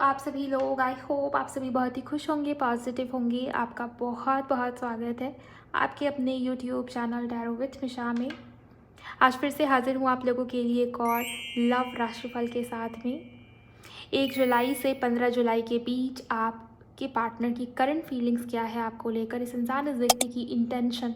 आप सभी लोग, आई होप आप सभी बहुत ही खुश होंगे, पॉजिटिव होंगे। आपका बहुत बहुत स्वागत है आपके अपने यूट्यूब चैनल टैरो विद निशा में। आज फिर से हाजिर हूँ आप लोगों के लिए एक और लव राशिफल के साथ में। 1 जुलाई से 15 जुलाई के बीच आपके पार्टनर की करंट फीलिंग्स क्या है आपको लेकर, इस इंसान, इस व्यक्ति की इंटेंशन,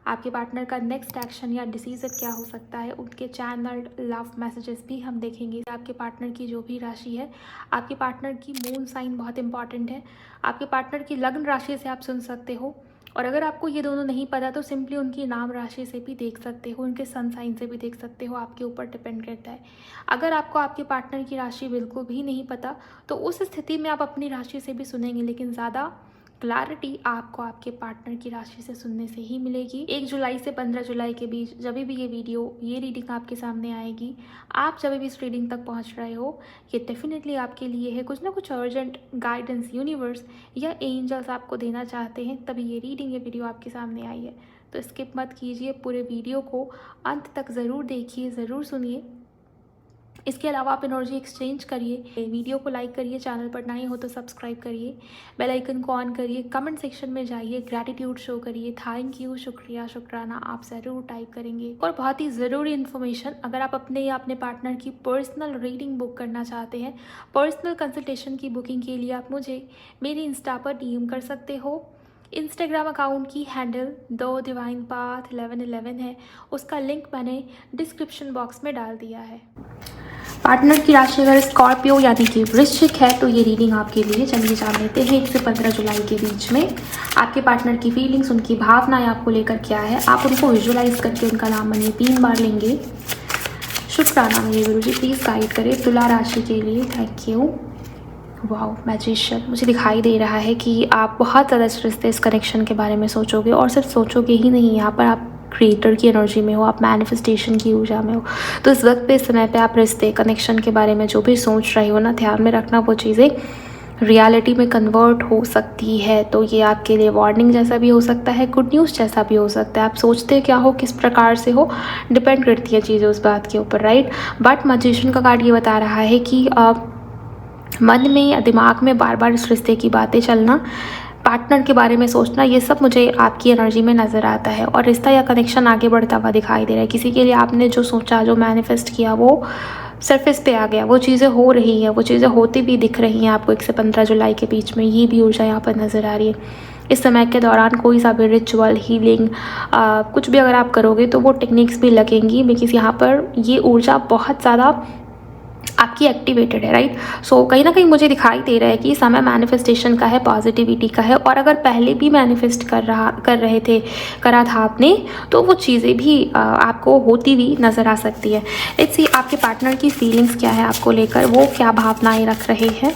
आपके पार्टनर का नेक्स्ट एक्शन या डिसीजन क्या हो सकता है, उनके चैनल लव मैसेजेस भी हम देखेंगे। आपके पार्टनर की जो भी राशि है, आपके पार्टनर की मून साइन बहुत इंपॉर्टेंट है। आपके पार्टनर की लग्न राशि से आप सुन सकते हो, और अगर आपको ये दोनों नहीं पता तो सिंपली उनकी नाम राशि से भी देख सकते हो, उनके सन साइन से भी देख सकते हो, आपके ऊपर डिपेंड करता है। अगर आपको आपके पार्टनर की राशि बिल्कुल भी नहीं पता तो उस स्थिति में आप अपनी राशि से भी सुनेंगे, लेकिन ज़्यादा क्लैरिटी आपको आपके पार्टनर की राशि से सुनने से ही मिलेगी। 1 जुलाई से 15 जुलाई के बीच जब भी ये रीडिंग आपके सामने आएगी, आप जब भी इस रीडिंग तक पहुंच रहे हो, ये डेफिनेटली आपके लिए है। कुछ ना कुछ अर्जेंट गाइडेंस यूनिवर्स या एंजल्स आपको देना चाहते हैं, तभी ये वीडियो आपके सामने आई है। तो स्किप मत कीजिए, पूरे वीडियो को अंत तक ज़रूर देखिए, ज़रूर सुनिए। इसके अलावा आप एनर्जी एक्सचेंज करिए, वीडियो को लाइक करिए, चैनल पर नए हो तो सब्सक्राइब करिए, बेल आइकन को ऑन करिए, कमेंट सेक्शन में जाइए, ग्रैटिट्यूड शो करिए, थैंक यू, शुक्रिया, शुक्राना आप ज़रूर टाइप करेंगे। और बहुत ही ज़रूरी इन्फॉर्मेशन, अगर आप अपने या अपने पार्टनर की पर्सनल रीडिंग बुक करना चाहते हैं, पर्सनल कंसल्टेशन की बुकिंग के लिए आप मुझे मेरी इंस्टा पर DM कर सकते हो। इंस्टाग्राम अकाउंट की हैंडल द डिवाइन पाथ 1111 है, उसका लिंक मैंने डिस्क्रिप्शन बॉक्स में डाल दिया है। पार्टनर की राशि अगर स्कॉर्पियो यानी कि वृश्चिक है तो ये रीडिंग आपके लिए, चलिए जान लेते हैं 1 से 15 जुलाई के बीच में आपके पार्टनर की फीलिंग्स, उनकी भावनाएं आपको लेकर क्या है। आप उनको विजुलाइज करके उनका नाम मनिए 3 बार लेंगे। शुक्राना मेरे गुरु जी, प्लीज़ गाइड करें तुला राशि के लिए, थैंक यू। वाओ, मैजिशियन, मुझे दिखाई दे रहा है कि आप बहुत ज़्यादा इस रिश्ते, इस कनेक्शन के बारे में सोचोगे, और सिर्फ सोचोगे ही नहीं, यहाँ पर आप क्रिएटर की एनर्जी में हो, आप मैनिफेस्टेशन की ऊर्जा में हो। तो इस वक्त पे, इस समय पे आप रिश्ते, कनेक्शन के बारे में जो भी सोच रहे हो ना, ध्यान में रखना वो चीज़ें रियलिटी में कन्वर्ट हो सकती है। तो ये आपके लिए वार्निंग जैसा भी हो सकता है, गुड न्यूज़ जैसा भी हो सकता है। आप सोचते क्या हो, किस प्रकार से हो, डिपेंड करती है चीज़ें उस बात के ऊपर, राइट। बट मैजिशियन का कार्ड ये बता रहा है कि मन में या दिमाग में बार बार इस रिश्ते की बातें चलना, पार्टनर के बारे में सोचना, ये सब मुझे आपकी एनर्जी में नज़र आता है, और रिश्ता या कनेक्शन आगे बढ़ता हुआ दिखाई दे रहा है। किसी के लिए आपने जो सोचा, जो मैनिफेस्ट किया, वो सरफेस पे आ गया, वो चीज़ें हो रही हैं, वो चीज़ें होती भी दिख रही हैं आपको 1 से 15 जुलाई के बीच में। ये भी ऊर्जा यहाँ पर नज़र आ रही है। इस समय के दौरान कोई सा भी रिचुअल, हीलिंग, कुछ भी अगर आप करोगे तो वो टेक्निक्स भी लगेंगी, बिकॉज़ यहाँ पर ये ऊर्जा बहुत ज़्यादा आपकी एक्टिवेटेड है, राइट। सो कहीं ना कहीं मुझे दिखाई दे रहा है कि समय मैनिफेस्टेशन का है, पॉजिटिविटी का है, और अगर पहले भी मैनिफेस्ट करा था आपने, तो वो चीज़ें भी आपको होती हुई नज़र आ सकती है। लेट्स सी आपके पार्टनर की फीलिंग्स क्या है आपको लेकर, वो क्या भावनाएं रख रहे हैं।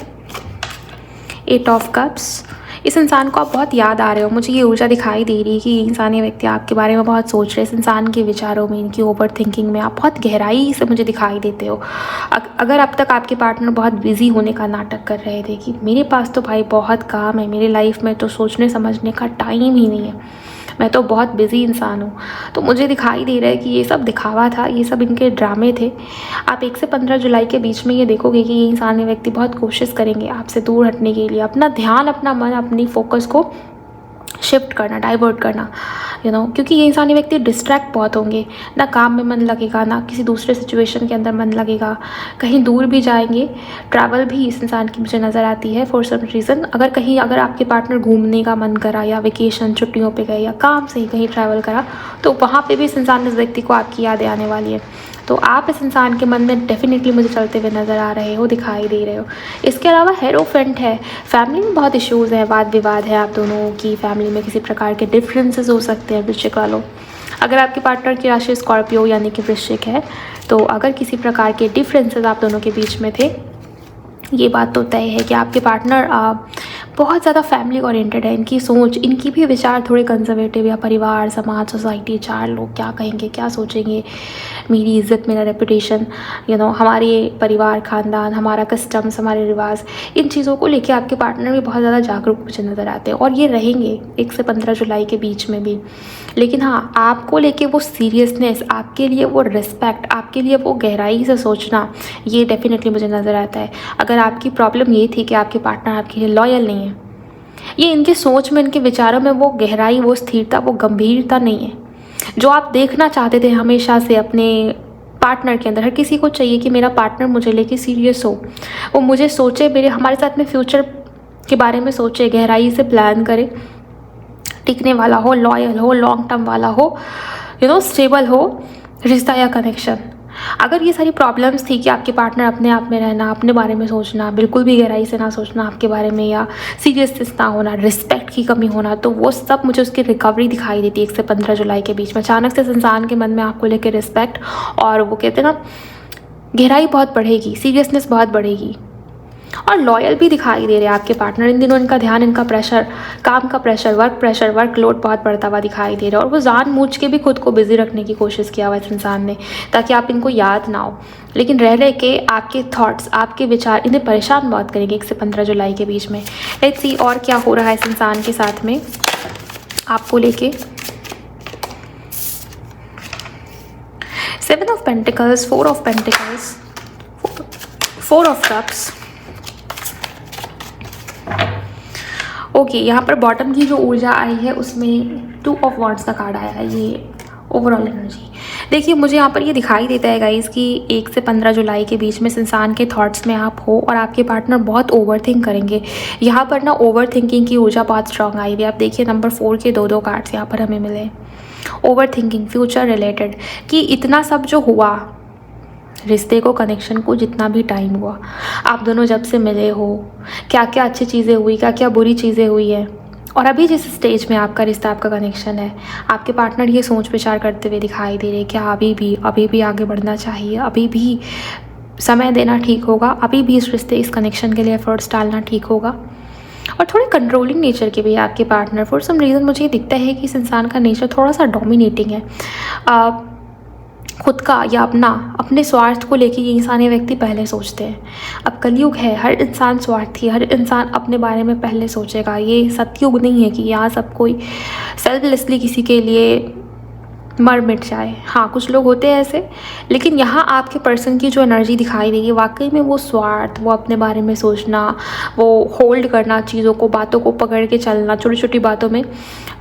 8 ऑफ कप्स, इस इंसान को आप बहुत याद आ रहे हो, मुझे ये ऊर्जा दिखाई दे रही है कि ये इंसान, ये व्यक्ति आपके बारे में बहुत सोच रहे हैं। इस इंसान के विचारों में, इनकी ओवर थिंकिंग में आप बहुत गहराई से मुझे दिखाई देते हो। अगर अब तक आपके पार्टनर बहुत बिजी होने का नाटक कर रहे थे कि मेरे पास तो भाई बहुत काम है, मेरी लाइफ में तो सोचने समझने का टाइम ही नहीं है, मैं तो बहुत बिजी इंसान हूँ, तो मुझे दिखाई दे रहा है कि ये सब दिखावा था, ये सब इनके ड्रामे थे। आप 1 से 15 जुलाई के बीच में ये देखोगे कि ये इंसान, ये व्यक्ति बहुत कोशिश करेंगे आपसे दूर हटने के लिए, अपना ध्यान, अपना मन, अपनी फोकस को शिफ्ट करना, डाइवर्ट करना, क्योंकि ये इंसानी व्यक्ति डिस्ट्रैक्ट बहुत होंगे, ना काम में मन लगेगा, ना किसी दूसरे सिचुएशन के अंदर मन लगेगा, कहीं दूर भी जाएंगे। ट्रैवल भी इस इंसान की मुझे नज़र आती है फॉर सम रीज़न। अगर आपके पार्टनर घूमने का मन करा, या वेकेशन, छुट्टियों पे गए, या काम से ही कहीं ट्रैवल करा, तो वहाँ पे भी इस इंसान, इस व्यक्ति को आपकी यादें आने वाली है। तो आप इस इंसान के मन में डेफिनेटली मुझे चलते हुए नज़र आ रहे हो, दिखाई दे रहे हो। इसके अलावा हेरोफेंट है, फैमिली में बहुत इश्यूज़ हैं, वाद विवाद है, आप दोनों की फैमिली में किसी प्रकार के डिफरेंसेस हो सकते हैं वृश्चिक वालों। अगर आपके पार्टनर की राशि स्कॉर्पियो यानी कि वृश्चिक है, तो अगर किसी प्रकार के डिफरेंसेस आप दोनों के बीच में थे, ये बात तो तय है कि आपके पार्टनर बहुत ज़्यादा फैमिली ओरिएंटेड है इनकी सोच, इनकी भी विचार थोड़े कंजर्वेटिव, या परिवार, समाज, सोसाइटी, चार लोग क्या कहेंगे, क्या सोचेंगे, मेरी इज़्ज़त, मेरा रेपुटेशन, हमारे परिवार, ख़ानदान, हमारा कस्टम्स, हमारे रिवाज, इन चीज़ों को लेके आपके पार्टनर भी बहुत ज़्यादा जागरूक मुझे नज़र आते हैं, और ये रहेंगे 1 से 15 जुलाई के बीच में भी। लेकिन हाँ, आपको लेके वो सीरियसनेस, आपके लिए वो रिस्पेक्ट, आपके लिए वो गहराई से सोचना, ये डेफिनेटली मुझे नज़र आता है। अगर आपकी प्रॉब्लम ये थी कि आपके पार्टनर आपके लिए लॉयल नहीं है, ये इनकी सोच में, इनके विचारों में वो गहराई, वो स्थिरता, वो गंभीरता नहीं है जो आप देखना चाहते थे हमेशा से अपने पार्टनर के अंदर। हर किसी को चाहिए कि मेरा पार्टनर मुझे लेके सीरियस हो, वो मुझे सोचे, मेरे हमारे साथ में फ्यूचर के बारे में सोचे, गहराई से प्लान करे, टिकने वाला हो, लॉयल हो, लॉन्ग टर्म वाला हो, स्टेबल हो रिश्ता या कनेक्शन। अगर ये सारी प्रॉब्लम्स थी कि आपके पार्टनर अपने आप में रहना, अपने बारे में सोचना, बिल्कुल भी गहराई से ना सोचना आपके बारे में, या सीरियसनेस ना होना, रिस्पेक्ट की कमी होना, तो वो सब मुझे उसकी रिकवरी दिखाई देती है 1 से 15 जुलाई के बीच में। अचानक से इस इंसान के मन में आपको लेकर रिस्पेक्ट, और वो कहते हैं ना, गहराई बहुत बढ़ेगी, सीरियसनेस बहुत बढ़ेगी, और लॉयल भी दिखाई दे रहे हैं आपके पार्टनर। इन दिनों इनका ध्यान, इनका प्रेशर, काम का प्रेशर, वर्क लोड बहुत बढ़ता हुआ दिखाई दे रहा है, और वो जानबूझ के भी खुद को बिजी रखने की कोशिश किया हुआ इस इंसान ने, ताकि आप इनको याद ना हो। लेकिन रह के आपके थॉट्स, आपके विचार इन्हें परेशान बहुत करेंगे 1 से 15 जुलाई के बीच में। लेट्स सी और क्या हो रहा है इस इंसान के साथ में आपको लेके। 7 of pentacles, 4 of pentacles, 4 of cups. Okay, यहाँ पर बॉटम की जो ऊर्जा आई है उसमें 2 ऑफ वॉन्ड्स का कार्ड आया है, ये ओवरऑल एनर्जी। देखिए, मुझे यहाँ पर ये दिखाई देता है गाइस कि 1 से 15 जुलाई के बीच में इस इंसान के थॉट्स में आप हो, और आपके पार्टनर बहुत ओवरथिंक करेंगे। यहाँ पर ना ओवरथिंकिंग की ऊर्जा बहुत स्ट्रांग आई हुई है। आप देखिए नंबर 4 के 2 कार्ड्स यहाँ पर हमें मिले। ओवरथिंकिंग, फ्यूचर रिलेटेड, कि इतना सब जो हुआ, रिश्ते को, कनेक्शन को, जितना भी टाइम हुआ, आप दोनों जब से मिले हो, क्या क्या अच्छी चीज़ें हुई, क्या क्या बुरी चीज़ें हुई है, और अभी जिस स्टेज में आपका रिश्ता, आपका कनेक्शन है, आपके पार्टनर ये सोच विचार करते हुए दिखाई दे रहे, क्या अभी भी आगे बढ़ना चाहिए, अभी भी समय देना ठीक होगा, अभी भी इस रिश्ते, इस कनेक्शन के लिए एफर्ट्स डालना ठीक होगा। और थोड़े कंट्रोलिंग नेचर के भी आपके पार्टनर। फॉर सम रीज़न मुझे ये दिखता है कि इस इंसान का नेचर थोड़ा सा डोमिनेटिंग है। खुद का या अपने स्वार्थ को लेके ये इंसानी व्यक्ति पहले सोचते हैं। अब कलयुग है, हर इंसान स्वार्थी, हर इंसान अपने बारे में पहले सोचेगा। ये सतयुग नहीं है कि यहाँ सब कोई सेल्फलेसली किसी के लिए मर मिट जाए। हाँ, कुछ लोग होते हैं ऐसे, लेकिन यहाँ आपके पर्सन की जो एनर्जी दिखाई देगी, वाकई में वो स्वार्थ, वो अपने बारे में सोचना, वो होल्ड करना चीज़ों को, बातों को पकड़ के चलना, छोटी छोटी बातों में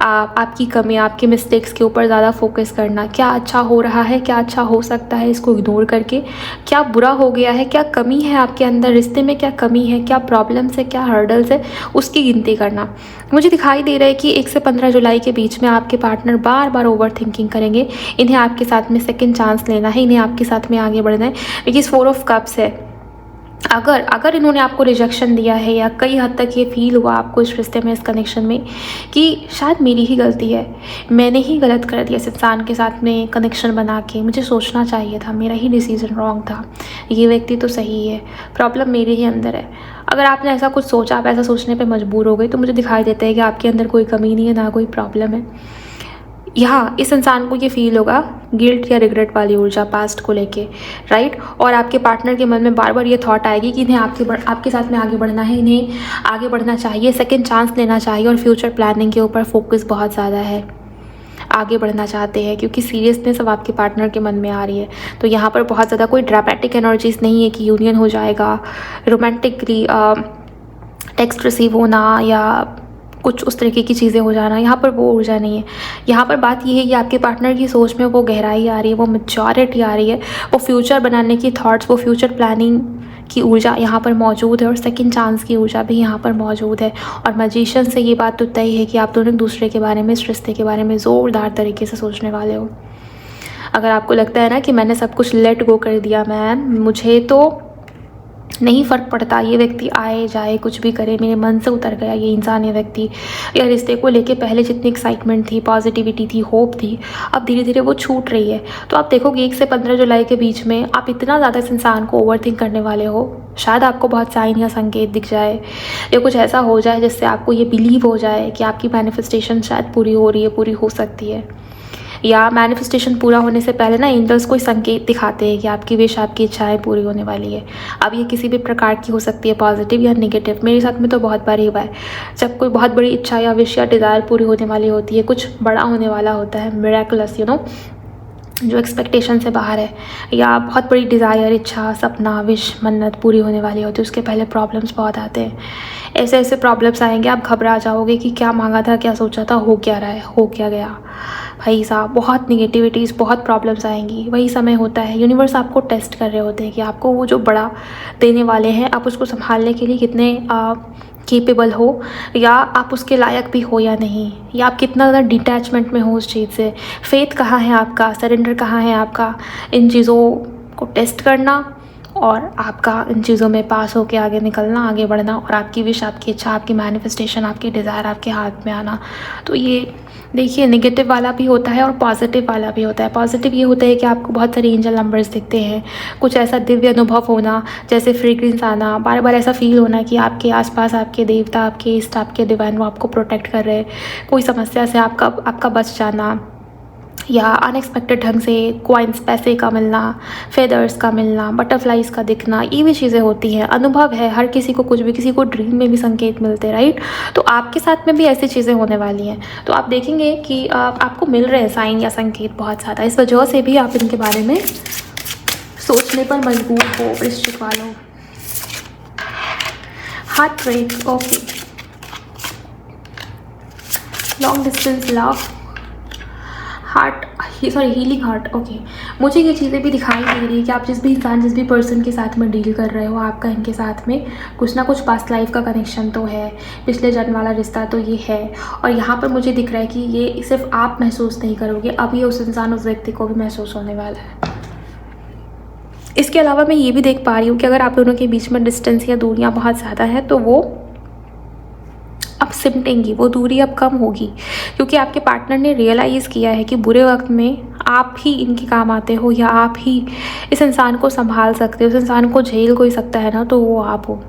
आपकी कमी, आपके मिस्टेक्स के ऊपर ज़्यादा फोकस करना। क्या अच्छा हो रहा है, क्या अच्छा हो सकता है, इसको इग्नोर करके क्या बुरा हो गया है, क्या कमी है आपके अंदर, रिश्ते में क्या कमी है, क्या प्रॉब्लम्स है, क्या हर्डल्स है, उसकी गिनती करना। मुझे दिखाई दे रहा है कि 1 से 15 जुलाई के बीच में आपके पार्टनर बार बार ओवर थिंकिंग करेंगे। इन्हें आपके साथ में सेकंड चांस लेना है, इन्हें आपके साथ में आगे बढ़ना है, बिकॉज 4 ऑफ कप्स है। अगर इन्होंने आपको रिजेक्शन दिया है, या कई हद तक ये फील हुआ आपको इस रिश्ते में, इस कनेक्शन में, कि शायद मेरी ही गलती है, मैंने ही गलत कर दिया इस इंसान के साथ में कनेक्शन बना के, मुझे सोचना चाहिए था, मेरा ही डिसीजन रॉन्ग था, ये व्यक्ति तो सही है, प्रॉब्लम मेरे ही अंदर है। अगर आपने ऐसा कुछ सोचा, आप ऐसा सोचने पे मजबूर हो गए, तो मुझे दिखाई देता है कि आपके अंदर कोई कमी नहीं है, ना कोई प्रॉब्लम है। यहाँ इस इंसान को ये फील होगा गिल्ट या रिग्रेट वाली ऊर्जा पास्ट को लेके, राइट। और आपके पार्टनर के मन में बार बार ये थॉट आएगी कि इन्हें आपके साथ में आगे बढ़ना है, इन्हें आगे बढ़ना चाहिए, सेकंड चांस लेना चाहिए, और फ्यूचर प्लानिंग के ऊपर फोकस बहुत ज़्यादा है, आगे बढ़ना चाहते हैं, क्योंकि सीरियसनेस अब आपके पार्टनर के मन में आ रही है। तो यहाँ पर बहुत ज़्यादा कोई ड्रामेटिक एनर्जीज नहीं है कि यूनियन हो जाएगा, रोमांटिकली टेक्स्ट रिसीव होना या कुछ उस तरीके की चीज़ें हो जाना, यहाँ पर वो ऊर्जा नहीं है। यहाँ पर बात ये है कि आपके पार्टनर की सोच में वो गहराई आ रही है, वो मैच्योरिटी आ रही है, वो फ्यूचर बनाने की थॉट्स, वो फ्यूचर प्लानिंग की ऊर्जा यहाँ पर मौजूद है, और सेकंड चांस की ऊर्जा भी यहाँ पर मौजूद है। और मैजिशियन से ये बात तो तय है कि आप दोनों एक दूसरे के बारे में, इस रिश्ते के बारे में ज़ोरदार तरीके से सोचने वाले हो। अगर आपको लगता है ना कि मैंने सब कुछ लेट गो कर दिया मैम, मुझे तो नहीं फ़र्क पड़ता ये व्यक्ति आए जाए कुछ भी करे, मेरे मन से उतर गया ये इंसान, ये व्यक्ति। या रिश्ते को लेके पहले जितनी एक्साइटमेंट थी, पॉजिटिविटी थी, होप थी, अब धीरे धीरे वो छूट रही है। तो आप देखोगे 1 से 15 जुलाई के बीच में आप इतना ज़्यादा इस इंसान को ओवरथिंक करने वाले हो, शायद आपको बहुत साइन या संकेत दिख जाए या कुछ ऐसा हो जाए जिससे आपको ये बिलीव हो जाए कि आपकी मैनिफेस्टेशन शायद पूरी हो रही है, पूरी हो सकती है। या मैनिफेस्टेशन पूरा होने से पहले ना एंजल्स कोई संकेत दिखाते हैं कि आपकी विश, आपकी इच्छाएं पूरी होने वाली है। अब ये किसी भी प्रकार की हो सकती है, पॉजिटिव या नेगेटिव। मेरे साथ में तो बहुत बार ही हुआ है, जब कोई बहुत बड़ी इच्छा या विश या डिज़ायर पूरी होने वाली होती है, कुछ बड़ा होने वाला होता है, मिरेकुलस जो एक्सपेक्टेशन से बाहर है, या बहुत बड़ी डिज़ायर, इच्छा, सपना, विश, मन्नत पूरी होने वाली होती है, उसके पहले प्रॉब्लम्स बहुत आते हैं। ऐसे ऐसे प्रॉब्लम्स आएंगे, आप घबरा जाओगे कि क्या मांगा था, क्या सोचा था, हो क्या रहा है, हो क्या गया। भाई साहब बहुत निगेटिविटीज़, बहुत प्रॉब्लम्स आएंगी। वही समय होता है यूनिवर्स आपको टेस्ट कर रहे होते हैं कि आपको वो जो बड़ा देने वाले हैं, आप उसको संभालने के लिए कितने केपेबल हो, या आप उसके लायक भी हो या नहीं, या आप कितना ज़्यादा डिटैचमेंट में हो उस चीज़ से। फेथ कहाँ है आपका, सरेंडर कहाँ है आपका, इन चीज़ों को टेस्ट करना और आपका इन चीज़ों में पास होकर आगे निकलना, आगे बढ़ना, और आपकी विश, आपकी इच्छा, आपकी मैनिफेस्टेशन, आपकी डिज़ायर आपके हाथ में आना। तो ये देखिए नेगेटिव वाला भी होता है और पॉजिटिव वाला भी होता है। पॉजिटिव ये होता है कि आपको बहुत सारे एंजल नंबर्स दिखते हैं, कुछ ऐसा दिव्य अनुभव होना, जैसे फ्रेग्रेंस आना, बार बार ऐसा फील होना कि आपके आसपास आपके देवता, आपके इष्ट, आपके डिवाइन वो आपको प्रोटेक्ट कर रहे हैं, कोई समस्या से आपका बच जाना, या अनएक्सपेक्टेड ढंग से कॉइन्स, पैसे का मिलना, फेदर्स का मिलना, बटरफ्लाइज का दिखना, ये भी चीज़ें होती हैं। अनुभव है, हर किसी को कुछ भी, किसी को ड्रीम में भी संकेत मिलते हैं, राइट। तो आपके साथ में भी ऐसी चीज़ें होने वाली हैं। तो आप देखेंगे कि आपको मिल रहे हैं साइन या संकेत बहुत ज़्यादा, इस वजह से भी आप इनके बारे में सोचने पर मजबूर हो वृश्चिक वालों। Heart break, okay, long distance love, heart, sorry healing heart, okay. मुझे ये चीज़ें भी दिखाई दे रही है कि आप जिस भी इंसान, जिस भी पर्सन के साथ में डील कर रहे हो, आपका इनके साथ में कुछ ना कुछ पास्ट लाइफ का कनेक्शन तो है, पिछले जन्म वाला रिश्ता तो ये है। और यहाँ पर मुझे दिख रहा है कि ये सिर्फ आप महसूस नहीं करोगे, अब ये उस इंसान, उस व्यक्ति को भी महसूस होने वाला है। इसके अलावा मैं ये भी देख पा रही हूँ कि अगर आप दोनों के बीच में डिस्टेंस या दूरियाँ बहुत ज़्यादा हैं तो वो अब सिमटेंगी, वो दूरी अब कम होगी, क्योंकि आपके पार्टनर ने रियलाइज़ किया है कि बुरे वक्त में आप ही इनके काम आते हो, या आप ही इस इंसान को संभाल सकते हो। उस इंसान को झेल कोई सकता है ना, तो वो आप हो।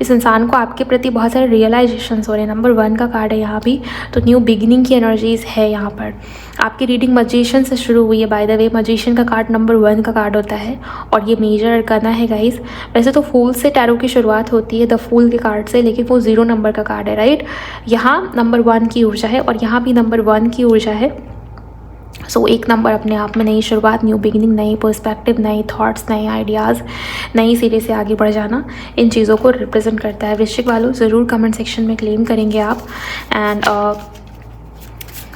इस इंसान को आपके प्रति बहुत सारे रियलाइजेशंस हो रहे हैं। नंबर 1 का कार्ड है यहाँ भी, तो न्यू बिगिनिंग की एनर्जीज़ है यहाँ पर। आपकी रीडिंग मजिशियन से शुरू हुई है, बाय द वे मजिशियन का कार्ड नंबर 1 का कार्ड होता है, और ये मेजर अरकाना है गाइस। वैसे तो फूल से टैरो की शुरुआत होती है, द फूल के कार्ड से, लेकिन वो 0 नंबर का कार्ड है, राइट। यहाँ नंबर 1 की ऊर्जा है और यहाँ भी नंबर 1 की ऊर्जा है। सो एक नंबर अपने आप में नई शुरुआत, न्यू बिगिनिंग, नई पर्सपेक्टिव, नई थॉट्स, नए आइडियाज़, नई सिरे से आगे बढ़ जाना, इन चीज़ों को रिप्रेजेंट करता है। वृश्चिक वालों ज़रूर कमेंट सेक्शन में क्लेम करेंगे आप। एंड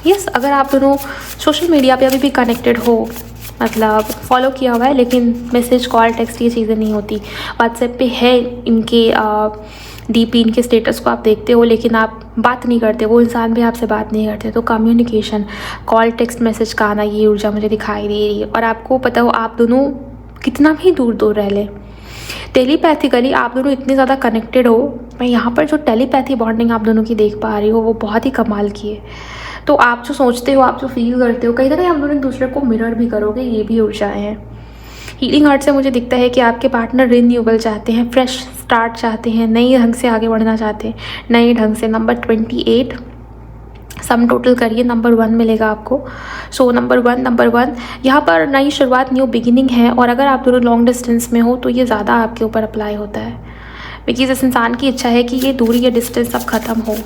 यस, अगर आप दोनों सोशल मीडिया पे अभी भी कनेक्टेड हो, मतलब फॉलो किया हुआ है, लेकिन मैसेज, कॉल, टेक्स्ट ये चीज़ें नहीं होती, व्हाट्सएप पे है इनके डीपी, इनके स्टेटस को आप देखते हो, लेकिन आप बात नहीं करते, वो इंसान भी आपसे बात नहीं करते, तो कम्युनिकेशन, कॉल, टेक्स्ट मैसेज का आना, ये ऊर्जा मुझे दिखाई दे रही है। और आपको पता हो, आप दोनों कितना भी दूर दूर रह लें, टेलीपैथिकली आप दोनों इतने ज़्यादा कनेक्टेड हो। मैं यहाँ पर जो टेलीपैथी बॉन्डिंग आप दोनों की देख पा रही हो, वो बहुत ही कमाल की है। तो आप जो सोचते हो, आप जो फील करते हो, कहीं ना कहीं आप दोनों एक दूसरे को मिरर भी करोगे, ये भी ऊर्जाएँ हैं। हीलिंग हार्ट से मुझे दिखता है कि आपके पार्टनर रिन्यूएबल चाहते हैं, फ्रेश स्टार्ट चाहते हैं, नई ढंग से आगे बढ़ना चाहते हैं, नए ढंग से। नंबर 28 सम टोटल करिए, नंबर 1 मिलेगा आपको। सो नंबर 1 यहाँ पर नई शुरुआत, न्यू बिगिनिंग है। और अगर आप दोनों लॉन्ग डिस्टेंस में हो तो ये ज़्यादा आपके ऊपर अप्लाई होता है, बिकॉज इस इंसान की इच्छा है कि ये दूरी या डिस्टेंस अब ख़त्म हो।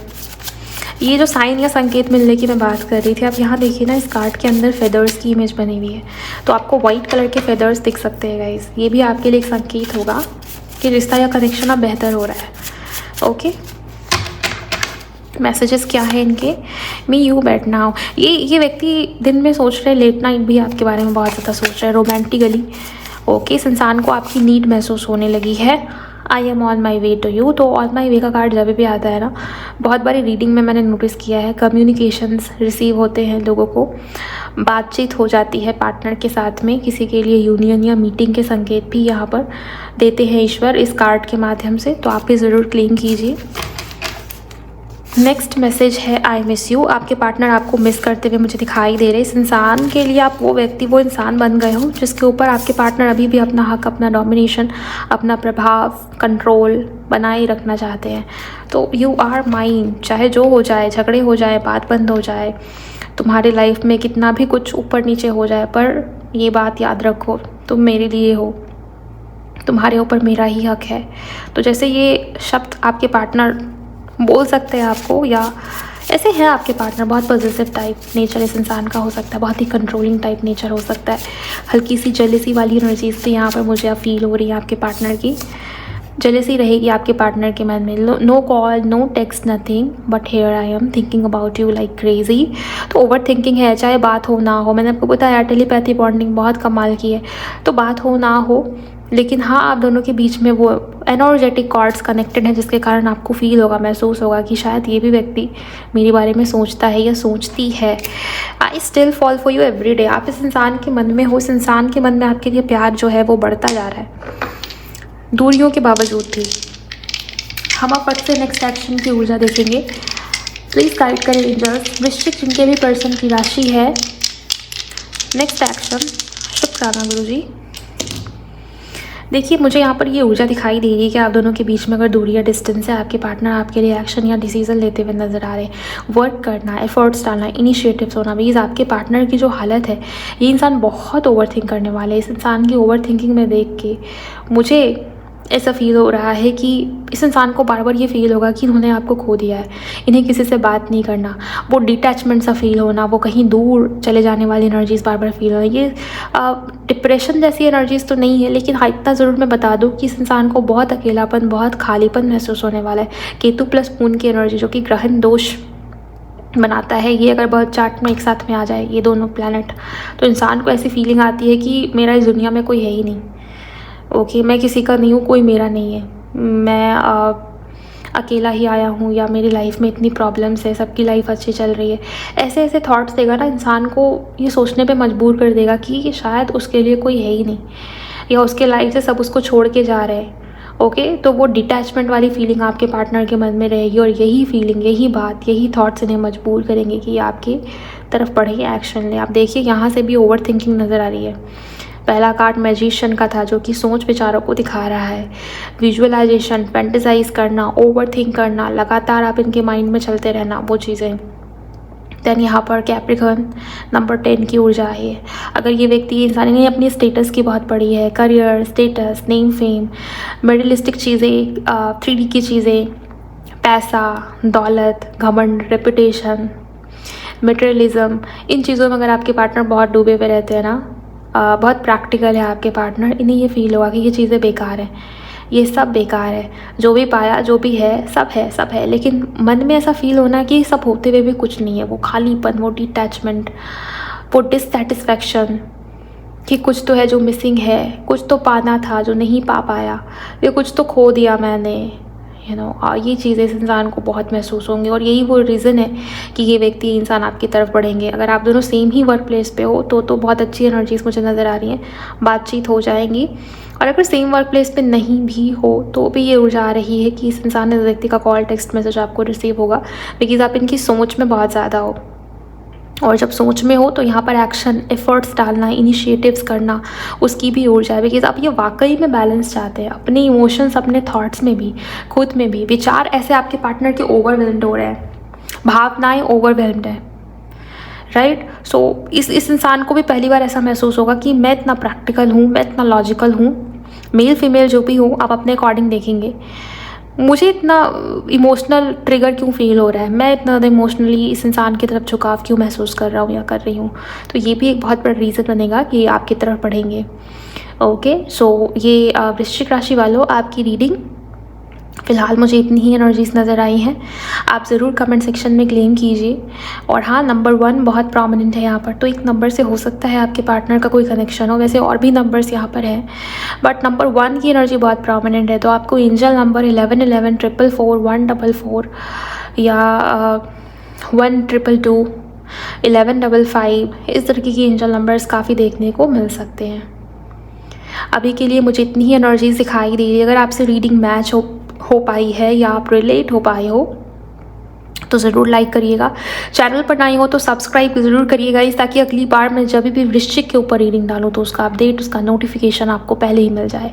ये जो साइन या संकेत मिलने की मैं बात कर रही थी, आप यहाँ देखिए ना, इस कार्ड के अंदर फेदर्स की इमेज बनी हुई है, तो आपको वाइट कलर के फेदर्स दिख सकते हैं गाइस। ये भी आपके लिए एक संकेत होगा कि रिश्ता या कनेक्शन अब बेहतर हो रहा है। ओके, मैसेजेस क्या है इनके? मी यू बैठ नाउ। ये व्यक्ति दिन में सोच रहे, लेट नाइट भी आपके बारे में बहुत ज़्यादा सोच रहे हैं, रोमांटिकली। ओके, इस इंसान को आपकी नीड महसूस होने लगी है, I am on my way to you. तो ऑन माई वे का कार्ड जब भी आता है ना, बहुत बारी रीडिंग में मैंने नोटिस किया है कम्युनिकेशंस रिसीव होते हैं, लोगों को बातचीत हो जाती है पार्टनर के साथ में, किसी के लिए यूनियन या मीटिंग के संकेत भी यहाँ पर देते हैं ईश्वर इस कार्ड के माध्यम से। तो आप भी ज़रूर क्लेम कीजिए। नेक्स्ट मैसेज है आई मिस यू। आपके पार्टनर आपको मिस करते हुए मुझे दिखाई दे रहे। इस इंसान के लिए आप वो व्यक्ति, वो इंसान बन गए हो जिसके ऊपर आपके पार्टनर अभी भी अपना हक, अपना डोमिनेशन, अपना प्रभाव, कंट्रोल बनाए रखना चाहते हैं। तो यू आर माइन, चाहे जो हो जाए, झगड़े हो जाए, बात बंद हो जाए, तुम्हारे लाइफ में कितना भी कुछ ऊपर नीचे हो जाए, पर ये बात याद रखो, तुम मेरे लिए हो, तुम्हारे ऊपर मेरा ही हक है। तो जैसे ये शब्द आपके पार्टनर बोल सकते हैं आपको, या ऐसे हैं आपके पार्टनर, बहुत पॉजिटिव टाइप नेचर इस इंसान का हो सकता है, बहुत ही कंट्रोलिंग टाइप नेचर हो सकता है। हल्की सी जेलेसी वाली एनर्जीज भी यहाँ पर मुझे अब फील हो रही है आपके पार्टनर की। जेलेसी रहेगी आपके पार्टनर के मन में। No call, no text, nothing, but here I am thinking about you like crazy. तो ओवर थिंकिंग है, चाहे बात हो ना हो। मैंने आपको बताया टेलीपैथी बॉन्डिंग बहुत कमाल की है, तो बात हो ना हो, लेकिन हाँ आप दोनों के बीच में वो एनर्जेटिक कॉर्ड्स कनेक्टेड हैं, जिसके कारण आपको फील होगा, महसूस होगा कि शायद ये भी व्यक्ति मेरे बारे में सोचता है या सोचती है। I still fall for you every day. आप इस इंसान के मन में हो, इस इंसान के मन में आपके लिए प्यार जो है वो बढ़ता जा रहा है दूरियों के बावजूद भी। हम अब फट से नेक्स्ट एक्शन की ऊर्जा देखेंगे। प्लीज़ गाइड करें एंजल्स। वृश्चिक जिनके भी पर्सन की राशि है, नेक्स्ट एक्शन। शुक्राना गुरुजी। देखिए मुझे यहाँ पर ये ऊर्जा दिखाई दे रही है कि आप दोनों के बीच में अगर दूरी या डिस्टेंस है, आपके पार्टनर आपके लिए एक्शन या डिसीजन लेते हुए नजर आ रहे हैं। वर्क करना, एफर्ट्स डालना, इनिशिएटिव्स होना। बीज आपके पार्टनर की जो हालत है, ये इंसान बहुत ओवर थिंक करने वाले है। इस इंसान की ओवर थिंकिंग में देख के मुझे ऐसा फील हो रहा है कि इस इंसान को बार बार ये फील होगा कि उन्होंने आपको खो दिया है। इन्हें किसी से बात नहीं करना, वो डिटैचमेंट सा फील होना, वो कहीं दूर चले जाने वाली एनर्जीज़ बार बार फील होना। ये डिप्रेशन जैसी एनर्जीज़ तो नहीं है, लेकिन हाँ इतना ज़रूर मैं बता दूँ कि इस इंसान को बहुत अकेलापन, बहुत खालीपन महसूस होने वाला है। केतु प्लस मून की एनर्जी जो कि ग्रहण दोष बनाता है, ये अगर बहुत चार्ट में एक साथ में आ जाए ये दोनों प्लैनेट, तो इंसान को ऐसी फीलिंग आती है कि मेरा इस दुनिया में कोई है ही नहीं। ओके मैं किसी का नहीं हूँ, कोई मेरा नहीं है, मैं अकेला ही आया हूँ, या मेरी लाइफ में इतनी प्रॉब्लम्स है, सबकी लाइफ अच्छी चल रही है। ऐसे ऐसे थॉट्स देगा ना, इंसान को ये सोचने पे मजबूर कर देगा कि शायद उसके लिए कोई है ही नहीं, या उसके लाइफ से सब उसको छोड़ के जा रहे हैं। ओके तो वो डिटैचमेंट वाली फीलिंग आपके पार्टनर के मन में रहेगी, और यही फीलिंग, यही बात, यही थॉट्स इन्हें मजबूर करेंगे कि आपकी तरफ बढ़े, एक्शन ले। आप देखिए यहाँ से भी ओवर थिंकिंग नज़र आ रही है। पहला कार्ड मैजिशियन का था जो कि सोच विचारों को दिखा रहा है। विजुअलाइजेशन, फैंटेसाइज करना, ओवर थिंक करना, लगातार आप इनके माइंड में चलते रहना, वो चीज़ें। देन यहाँ पर कैप्रिकॉर्न नंबर 10 की ऊर्जा है। अगर ये व्यक्ति, इंसान ने अपनी स्टेटस की बहुत पड़ी है, career, status, name, fame, materialistic चीज़ें, 3D की चीज़ें, पैसा, दौलत, घमंड, रेपुटेशन, मटेरियलिज्म, इन चीज़ों में अगर आपके पार्टनर बहुत डूबे हुए रहते हैं ना, बहुत प्रैक्टिकल है आपके पार्टनर, इन्हें ये फील होगा कि ये चीज़ें बेकार हैं, ये सब बेकार है, जो भी पाया, जो भी है, सब है, लेकिन मन में ऐसा फील होना कि सब होते हुए भी कुछ नहीं है। वो खालीपन, वो डिटैचमेंट, वो डिससेटिस्फैक्शन कि कुछ तो है जो मिसिंग है, कुछ तो पाना था जो नहीं पा पाया, ये कुछ तो खो दिया मैंने, ये चीज़ें इस इंसान को बहुत महसूस होंगी। और यही वो रीज़न है कि ये व्यक्ति, इंसान आपकी तरफ बढ़ेंगे। अगर आप दोनों सेम ही वर्क प्लेस पे हो तो बहुत अच्छी एनर्जीज मुझे नज़र आ रही हैं, बातचीत हो जाएंगी। और अगर सेम वर्क प्लेस पे नहीं भी हो तो भी ये ऊर्जा आ रही है कि इस इंसान, इस व्यक्ति का कॉल, टेक्स्ट मैसेज आपको रिसीव होगा, बिकॉज आप इनकी सोच में बहुत ज़्यादा हो। और जब सोच में हो तो यहाँ पर एक्शन, एफर्ट्स डालना, इनिशिएटिव्स करना, उसकी भी ऊर्जा है। बिकॉज आप ये वाकई में बैलेंस चाहते हैं अपने इमोशंस, अपने थॉट्स में भी, खुद में भी। विचार ऐसे आपके पार्टनर के ओवरवेल्म्ड हो रहे हैं, भावनाएं ओवरवेल्म्ड है, राइट। सो इस इंसान को भी पहली बार ऐसा महसूस होगा कि मैं इतना प्रैक्टिकल हूँ, मैं इतना लॉजिकल हूँ। मेल फीमेल जो भी हो, आप अपने अकॉर्डिंग देखेंगे, मुझे इतना इमोशनल ट्रिगर क्यों फील हो रहा है, मैं इतना इमोशनली इस इंसान की तरफ झुकाव क्यों महसूस कर रहा हूँ या कर रही हूँ। तो ये भी एक बहुत बड़ा रीज़न बनेगा कि आपकी तरफ बढ़ेंगे। ओके सो ये वृश्चिक राशि वालों, आपकी रीडिंग फ़िलहाल मुझे इतनी ही एनर्जीज़ नज़र आई हैं। आप ज़रूर कमेंट सेक्शन में क्लेम कीजिए। और हाँ, नंबर 1 बहुत प्रोमिनेंट है यहाँ पर, तो एक नंबर से हो सकता है आपके पार्टनर का कोई कनेक्शन हो। वैसे और भी नंबर्स यहाँ पर हैं, बट नंबर 1 की एनर्जी बहुत प्रोमिनेंट है। तो आपको एंजल नंबर 1111, 444, 144 या 1222, 1155 इस तरीके की एंजल नंबर्स काफ़ी देखने को मिल सकते हैं। अभी के लिए मुझे इतनी ही एनर्जीज दिखाई दे रही है। अगर आपसे रीडिंग मैच हो पाई है या आप रिलेट हो पाए हो तो ज़रूर लाइक करिएगा। चैनल पर नए हो तो सब्सक्राइब ज़रूर करिएगा, इस ताकि अगली बार मैं जब भी वृश्चिक के ऊपर रीडिंग डालूँ तो उसका अपडेट, उसका नोटिफिकेशन आपको पहले ही मिल जाए।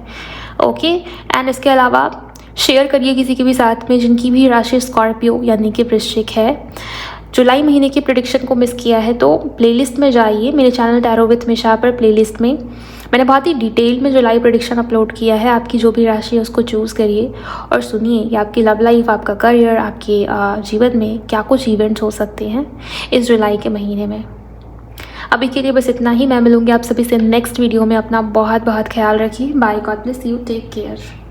ओके, एंड इसके अलावा शेयर करिए किसी के भी साथ में जिनकी भी राशि स्कॉर्पियो यानी कि वृश्चिक है। जुलाई महीने की प्रेडिक्शन को मिस किया है तो प्लेलिस्ट में जाइए, मेरे चैनल टैरो विद मिशा पर प्लेलिस्ट में मैंने बहुत ही डिटेल में जुलाई प्रेडिक्शन अपलोड किया है। आपकी जो भी राशि है उसको चूज़ करिए और सुनिए कि आपकी लव लाइफ, आपका करियर, आपके जीवन में क्या कुछ इवेंट्स हो सकते हैं इस जुलाई के महीने में। अभी के लिए बस इतना ही। मैं मिलूँगी आप सभी से नेक्स्ट वीडियो में। अपना बहुत बहुत ख्याल रखिए। Bye, God bless you, take care.